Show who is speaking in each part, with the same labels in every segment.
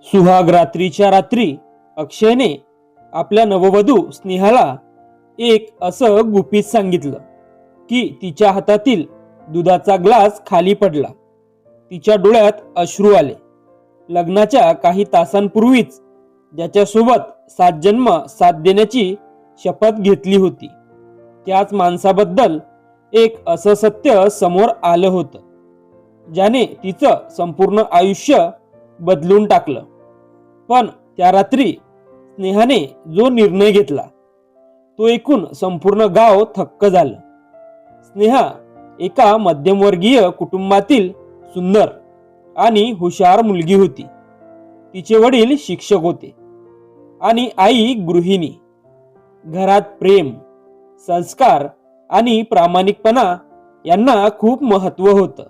Speaker 1: सुहाग रात्रीच्या रात्री अक्षयने आपल्या नववधू स्नेहाला एक असं गुपित सांगितलं की तिच्या हातातील दुधाचा ग्लास खाली पडला. तिच्या डोळ्यात अश्रू आले. लग्नाच्या काही तासांपूर्वीच ज्याच्यासोबत 7 जन्म साथ देण्याची शपथ घेतली होती त्याच माणसाबद्दल एक असं सत्य समोर आलं होतं ज्याने तिचं संपूर्ण आयुष्य बदलून टाकलं. पण त्या रात्री स्नेहाने जो निर्णय घेतला तो ऐकून संपूर्ण गाव थक्क झालं. स्नेहा एका मध्यमवर्गीय कुटुंबातील सुंदर आणि हुशार मुलगी होती. तिचे वडील शिक्षक होते आणि आई गृहिणी. घरात प्रेम, संस्कार आणि प्रामाणिकपणा यांना खूप महत्त्व होतं.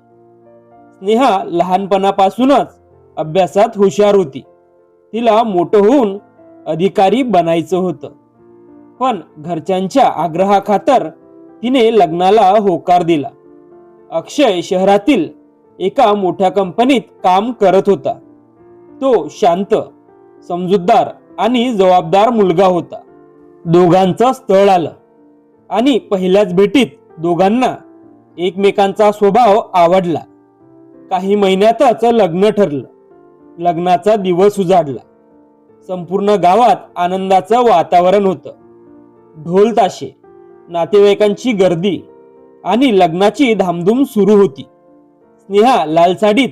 Speaker 1: स्नेहा लहानपणापासूनच अभ्यासात हुशार होती. तिला मोठं होऊन अधिकारी बनायचं होतं. पण घरच्यांच्या आग्रहाखातर तिने लग्नाला होकार दिला. अक्षय शहरातील एका मोठ्या कंपनीत काम करत होता. तो शांत, समजूतदार आणि जबाबदार मुलगा होता. दोघांचं स्थळ आलं आणि पहिल्याच भेटीत दोघांना एकमेकांचा स्वभाव आवडला. काही महिन्यातच लग्न ठरलं. लग्नाचा दिवस उजाडला. संपूर्ण गावात आनंदाचं वातावरण होतं. ढोल ताशे, नातेवाईकांची गर्दी आणि लग्नाची धामधूम सुरू होती. स्नेहा लाल साडीत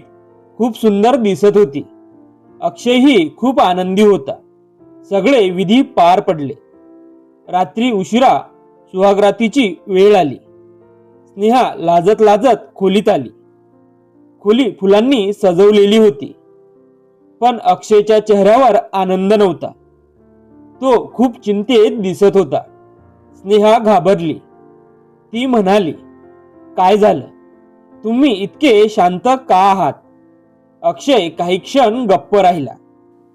Speaker 1: खूप सुंदर दिसत होती. अक्षयही खूप आनंदी होता. सगळे विधी पार पडले. रात्री उशिरा सुहागरातीची वेळ आली. स्नेहा लाजत लाजत खोलीत आली. खोली फुलांनी सजवलेली होती. पण अक्षयच्या चेहऱ्यावर आनंद नव्हता. तो खूप चिंतेत दिसत होता. स्नेहा घाबरली. ती म्हणाली, काय झालं? तुम्ही इतके शांत का आहात? अक्षय काही क्षण गप्प राहिला.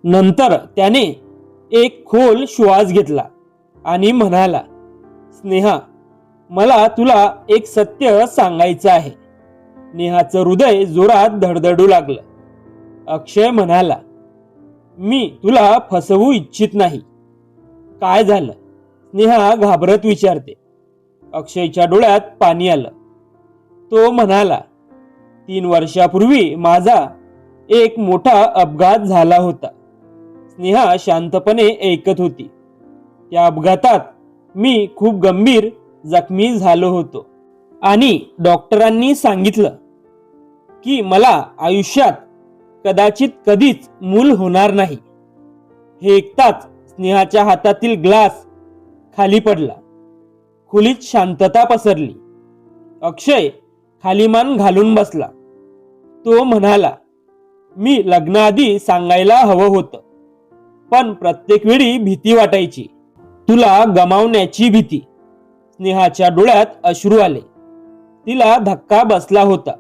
Speaker 1: नंतर त्याने एक खोल श्वास घेतला आणि म्हणाला, स्नेहा, मला तुला एक सत्य सांगायचं आहे. नेहाचं हृदय जोरात धडधडू लागलं. अक्षय म्हणाला, मी तुला फसवू इच्छित नाही. काय झालं? स्नेहा घाबरत विचारते. अक्षयच्या डोळ्यात पाणी आलं. तो म्हणाला, 3 वर्षापूर्वी माझा एक मोठा अपघात झाला होता. स्नेहा शांतपणे ऐकत होती. त्या अपघातात मी खूप गंभीर जखमी झालो होतो आणि डॉक्टरांनी सांगितलं की मला आयुष्यात कदाचित कधीच मूल होणार नाही. हे ऐकताच स्नेहाच्या हातातील ग्लास खाली पडला. खोलीत शांतता पसरली. अक्षय खाली मान घालून बसला. तो म्हणाला, मी लग्नाआधी सांगायला हवं होतं, पण प्रत्येक वेळी भीती वाटायची. तुला गमावण्याची भीती. स्नेहाच्या डोळ्यात अश्रू आले. तिला धक्का बसला होता,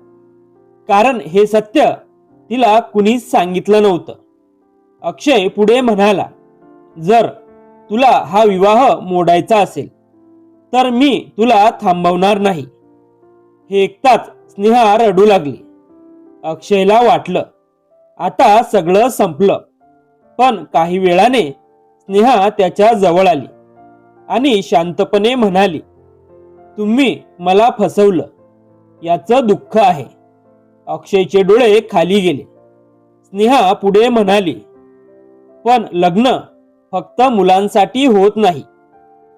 Speaker 1: कारण हे सत्य तिला कुणीच सांगितलं नव्हतं. अक्षय पुढे म्हणाला, जर तुला हा विवाह मोडायचा असेल तर मी तुला थांबवणार नाही. हे ऐकताच स्नेहा रडू लागली. अक्षयला वाटलं आता सगळं संपलं. पण काही वेळाने स्नेहा त्याच्या जवळ आली आणि शांतपणे म्हणाली, तुम्ही मला फसवलं, याचं दुःख आहे. अक्षयचे डोळे खाली गेले. स्नेहा पुढे म्हणाली, पण लग्न फक्त मुलांसाठी होत नाही.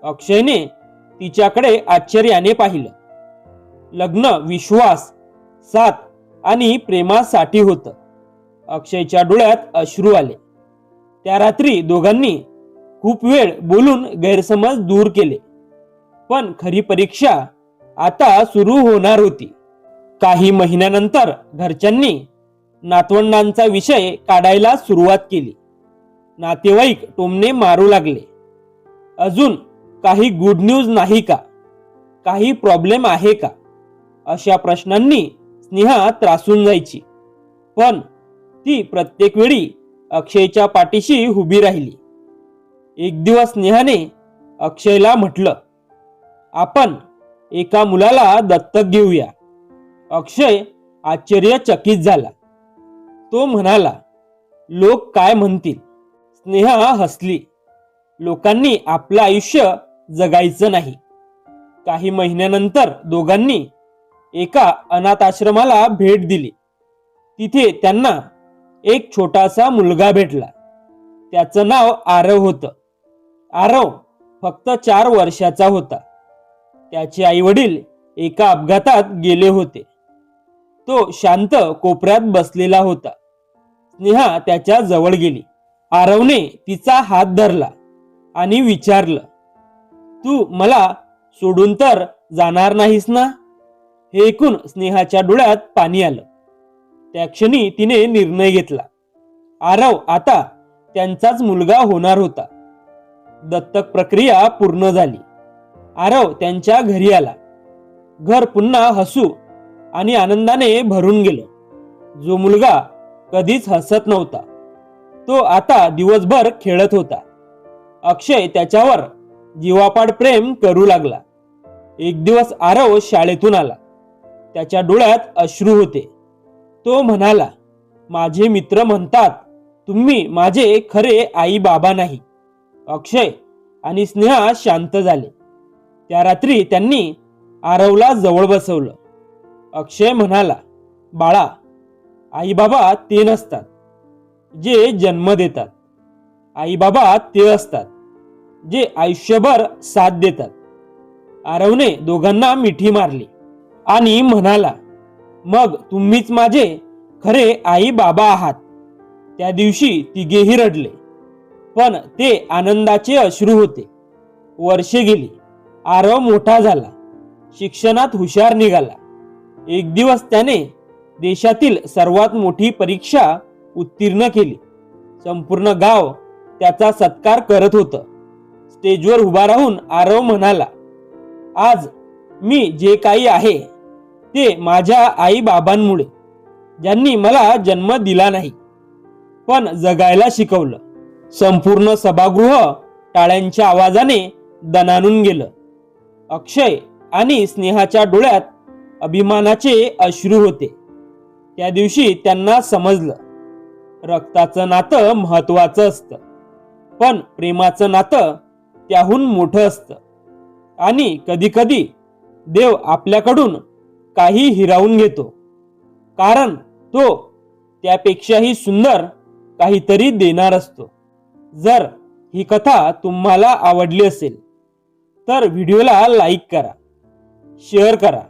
Speaker 1: अक्षयने तिच्याकडे आश्चर्याने पाहिलं. लग्न विश्वास, साथ आणि प्रेमासाठी होतं. अक्षयच्या डोळ्यात अश्रू आले. त्या रात्री दोघांनी खूप वेळ बोलून गैरसमज दूर केले. पण खरी परीक्षा आता सुरू होणार होती. काही महिन्यानंतर घरच्यांनी नातवंडांचा विषय काढायला सुरुवात केली. नातेवाईक टोमणे मारू लागले. अजून काही गुड न्यूज नाही का? काही प्रॉब्लेम आहे का? अशा प्रश्नांनी स्नेहा त्रासून जायची. पण ती प्रत्येक वेळी अक्षयच्या पाठीशी उभी राहिली. एक दिवस स्नेहाने अक्षयला म्हटलं, आपण एका मुलाला दत्तक घेऊया. अक्षय आश्चर्यचकित झाला. तो म्हणाला, लोक काय म्हणतील. स्नेहा हसली. लोकांनी आपलं आयुष्य जगायचं नाही. काही महिन्यानंतर दोघांनी एका अनाथ आश्रमाला भेट दिली. तिथे त्यांना एक छोटासा मुलगा भेटला. त्याचं नाव आरव होतं. आरव फक्त 4 वर्षाचा होता. त्याचे आई वडील एका अपघातात गेले होते. तो शांत कोपऱ्यात बसलेला होता. स्नेहा त्याच्या जवळ गेली. आरवने तिचा हात धरला आणि विचारलं, तू मला सोडून तर जाणार नाहीस ना? हे ऐकून स्नेहाच्या डोळ्यात पाणी आलं. त्या क्षणी तिने निर्णय घेतला. आरव आता त्यांचाच मुलगा होणार होता. दत्तक प्रक्रिया पूर्ण झाली. आरव त्यांच्या घरी आला. घर पुन्हा हसू आणि आनंदाने भरून गेलं. जो मुलगा कधीच हसत नव्हता, तो आता दिवसभर खेळत होता. अक्षय त्याच्यावर जीवापाड प्रेम करू लागला. एक दिवस आरव शाळेतून आला. त्याच्या डोळ्यात अश्रू होते. तो म्हणाला, माझे मित्र म्हणतात तुम्ही माझे खरे आई बाबा नाही. अक्षय आणि स्नेहा शांत झाले. त्या रात्री त्यांनी आरवला जवळ बसवलं. अक्षय म्हणाला, बाळा, आई बाबा ते नसतात जे जन्म देतात. आई बाबा ते असतात जे आयुष्यभर साथ देतात. आरवने दोघांना मिठी मारली आणि म्हणाला, मग तुम्हीच माझे खरे आई बाबा आहात. त्या दिवशी तिघेही रडले, पण ते आनंदाचे अश्रू होते. वर्षे गेली. आरव मोठा झाला. शिक्षणात हुशार निघाला. एक दिवस त्याने देशातील सर्वात मोठी परीक्षा उत्तीर्ण केली. संपूर्ण गाव त्याचा सत्कार करत होतं. स्टेजवर उभा राहून आरव म्हणाला, आज मी जे काही आहे ते माझ्या आई बाबांमुळे, ज्यांनी मला जन्म दिला नाही पण जगायला शिकवलं. संपूर्ण सभागृह टाळ्यांच्या आवाजाने दणाणून गेलं. अक्षय आणि स्नेहाच्या डोळ्यात अभिमानाचे अश्रू होते. त्या दिवशी त्यांना समजलं, रक्ताचं नातं महत्वाचं असतं, पण प्रेमाचं नातं त्याहून मोठं असतं. आणि कधी कधी देव आपल्याकडून काही हिरावून घेतो, कारण तो त्यापेक्षाही सुंदर काहीतरी देणार असतो. जर ही कथा तुम्हाला आवडली असेल तर व्हिडिओला लाईक करा, शेअर करा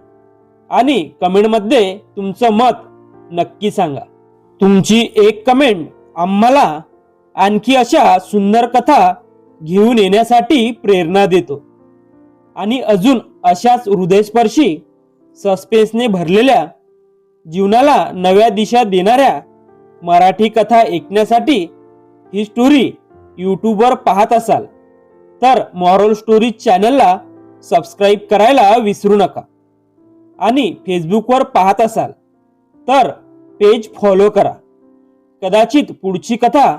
Speaker 1: आणि कमेंटमध्ये तुमचं मत नक्की सांगा. तुमची एक कमेंट आम्हाला आणखी अशा सुंदर कथा घेऊन येण्यासाठी प्रेरणा देतो. आणि अजून अशाच हृदयस्पर्शी, सस्पेन्सने भरलेल्या, जीवनाला नव्या दिशा देणाऱ्या मराठी कथा ऐकण्यासाठी ही स्टोरी यूट्यूबवर पाहत असाल तर मॉरल स्टोरीज चॅनलला सबस्क्राईब करायला विसरू नका. आणि फेसबुकवर पाहत असाल तर पेज फॉलो करा. कदाचित पुढची कथा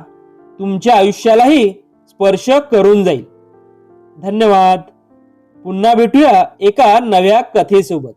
Speaker 1: तुमच्या आयुष्यालाही स्पर्श करून जाईल. धन्यवाद. पुन्हा भेटूया एका नव्या कथेसोबत.